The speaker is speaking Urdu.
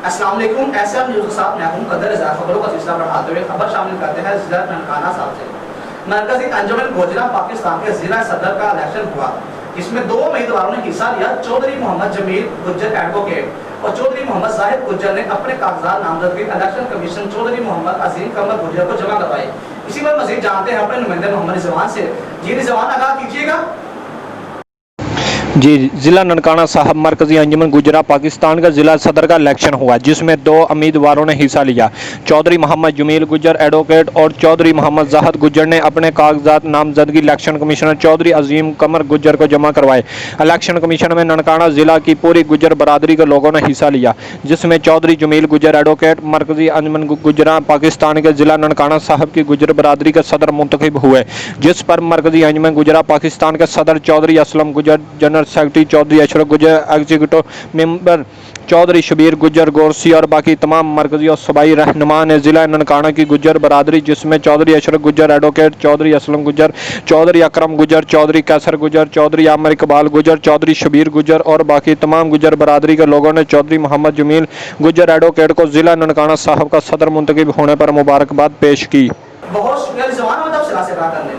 السلام علیکم، ایسا نیوز کے ساتھ میں ہوں قدر رضا۔ خبروں کا سلسلہ بڑھاتے ہوئے خبر شامل کرتے ہیں ضلع ننکانہ صاحب سے۔ مرکزی انجمن گوجرہ پاکستان کے ضلع صدر کا الیکشن ہوا، جس میں دو امیدواروں نے حصہ لیا۔ چودھری محمد جمیل گجر ایڈوکیٹ اور چودھری محمد زاہد گجر نے اپنے کاغذات نامزدگی الیکشن کمیشن چودھری محمد عظیم قمر گجر کو جمع کروائے۔ اسی پر مزید جانتے ہیں اپنے نمائندے محمد رضوان سے۔ جی رضوان، آگاہ کیجیے گا۔ جی، ضلع ننکانہ صاحب مرکزی انجمن گجرہ پاکستان کا ضلع صدر کا الیکشن ہوا، جس میں دو امیدواروں نے حصہ لیا۔ چودھری محمد جمیل گجر ایڈوکیٹ اور چودھری محمد زاہد گجر نے اپنے کاغذات نامزدگی الیکشن کمشنر چودھری عظیم قمر گجر کو جمع کروائے۔ الیکشن کمیشن میں ننکانہ ضلع کی پوری گجر برادری کے لوگوں نے حصہ لیا، جس میں چودھری جمیل گجر ایڈوکیٹ مرکزی انجمن گجرہ پاکستان کے ضلع ننکانہ صاحب کی گجر برادری کے صدر منتخب ہوئے، جس پر مرکزی انجمن گجرہ پاکستان کے صدر چودھری اسلم گجر، جنرل سیکرٹری چودھری اشرف گجر، ایگزیکٹو ممبر چودھری شبیر گجر گورسی اور باقی تمام مرکزی اور صوبائی رہنما نے ضلع ننکانہ کی گجر برادری، جس میں چودھری اشرف گجر ایڈوکیٹ، چودھری اسلم گجر، چودھری اکرم گجر، چودھری کیسر گجر، چودھری عامر اقبال گجر، چودھری شبیر گجر اور باقی تمام گجر برادری کے لوگوں نے چودھری محمد جمیل گجر ایڈوکیٹ کو ضلع ننکانہ صاحب کا صدر منتخب ہونے پر مبارکباد پیش کی۔ بہت شکریہ رضوان، ہم تفصیلات سے بات کرنے